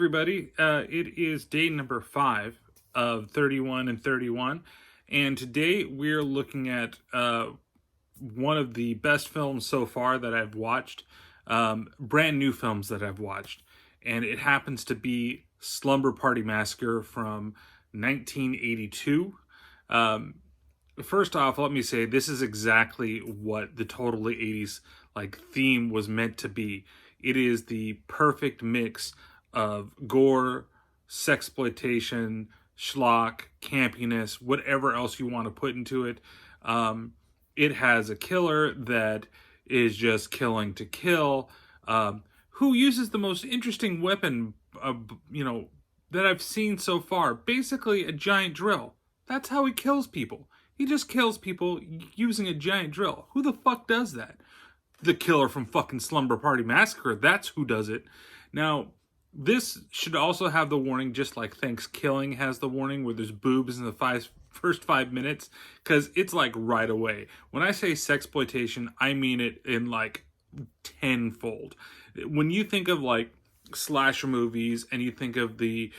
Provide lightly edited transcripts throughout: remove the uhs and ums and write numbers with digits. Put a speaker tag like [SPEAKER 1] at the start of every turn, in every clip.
[SPEAKER 1] everybody. It is day number 5 of 31 and 31, and today we're looking at one of the best films so far that I've watched, brand new films that I've watched, and it happens to be Slumber Party Massacre from 1982. First off, let me say this is exactly what the totally 80s theme was meant to be. It is the perfect mix of gore, sexploitation, schlock, campiness, whatever else you want to put into it. It has a killer that is just killing to kill, who uses the most interesting weapon, that I've seen so far. Basically, a giant drill. That's how he kills people. He just kills people using a giant drill. Who the fuck does that? The killer from fucking Slumber Party Massacre. That's who does it. Now, this should also have the warning, just like Thanksgiving has the warning, where there's boobs in the first 5 minutes, because it's right away. When I say sexploitation, I mean it in tenfold. When you think of slasher movies and you think of the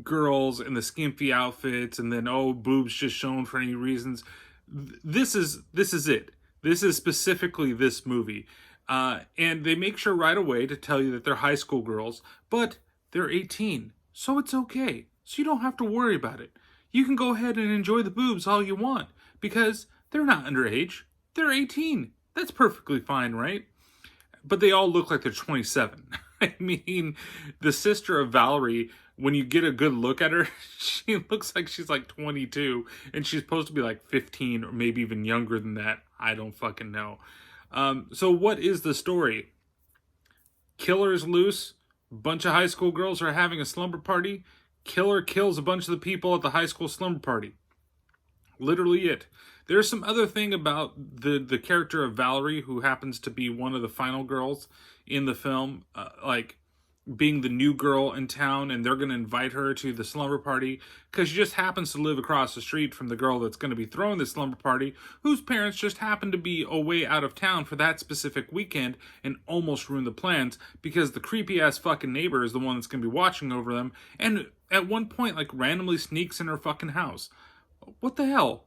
[SPEAKER 1] girls in the skimpy outfits and then boobs just shown for any reasons, this is it. This is specifically this movie. And they make sure right away to tell you that they're high school girls, but they're 18. So it's okay. So you don't have to worry about it. You can go ahead and enjoy the boobs all you want because they're not underage. They're 18. That's perfectly fine, right? But they all look like they're 27. I mean, the sister of Valerie, when you get a good look at her, she looks like she's 22, and she's supposed to be 15 or maybe even younger than that. I don't fucking know. So what is the story? Killer's loose. Bunch of high school girls are having a slumber party. Killer kills a bunch of the people at the high school slumber party. Literally it. There's some other thing about the character of Valerie, who happens to be one of the final girls in the film, being the new girl in town, and they're going to invite her to the slumber party because she just happens to live across the street from the girl that's going to be throwing the slumber party, whose parents just happen to be away out of town for that specific weekend and almost ruin the plans because the creepy ass fucking neighbor is the one that's going to be watching over them, and at one point randomly sneaks in her fucking house. What the hell?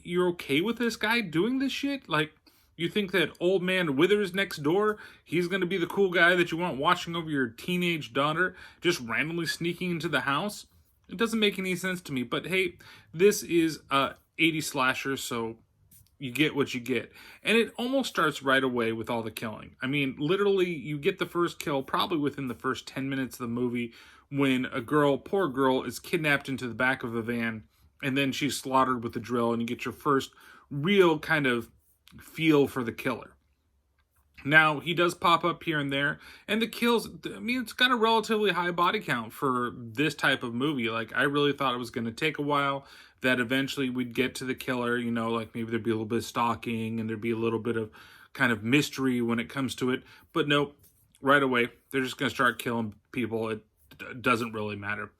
[SPEAKER 1] You're okay with this guy doing this shit? You think that old man Withers next door, he's going to be the cool guy that you want watching over your teenage daughter, just randomly sneaking into the house? It doesn't make any sense to me. But hey, this is a 80s slasher, so you get what you get. And it almost starts right away with all the killing. I mean, literally, you get the first kill probably within the first 10 minutes of the movie when a girl, poor girl, is kidnapped into the back of a van, and then she's slaughtered with a drill, and you get your first real kind of feel for the killer. Now, he does pop up here and there, and the kills, I mean, it's got a relatively high body count for this type of movie. I really thought it was going to take a while, that eventually we'd get to the killer, maybe there'd be a little bit of stalking, and there'd be a little bit of kind of mystery when it comes to it. But nope, right away, they're just going to start killing people. It doesn't really matter.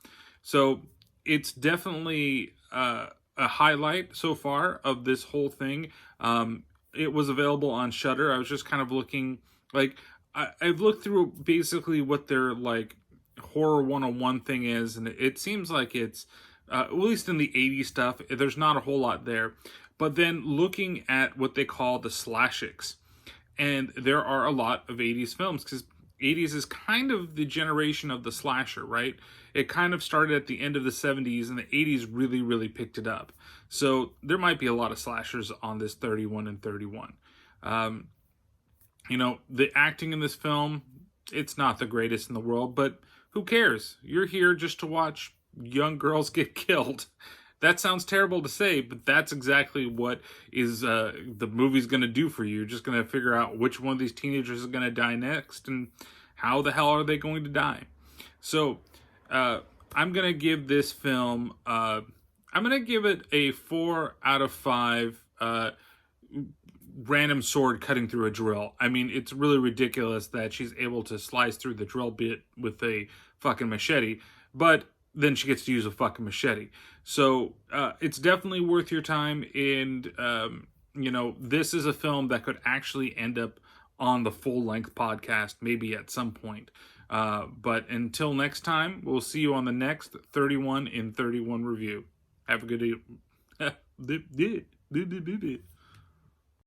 [SPEAKER 1] So, it's definitely a highlight so far of this whole thing. It was available on Shudder. I was just kind of looking, I've looked through basically what their horror 101 thing is, and it seems like it's at least in the 80s stuff, there's not a whole lot there. But then looking at what they call the slashics, and there are a lot of 80s films, because 80s is kind of the generation of the slasher, right? It kind of started at the end of the 70s, and the 80s really, really picked it up. So there might be a lot of slashers on this 31 and 31. The acting in this film, it's not the greatest in the world, but who cares? You're here just to watch young girls get killed. That sounds terrible to say, but that's exactly what is the movie's going to do for you. You're just going to figure out which one of these teenagers is going to die next and how the hell are they going to die. So I'm going to give this film, I'm going to give it a 4 out of 5 random sword cutting through a drill. I mean, it's really ridiculous that she's able to slice through the drill bit with a fucking machete, but then she gets to use a fucking machete. So it's definitely worth your time. And, this is a film that could actually end up on the full-length podcast, maybe at some point. But until next time, we'll see you on the next 31 in 31 review. Have a good day.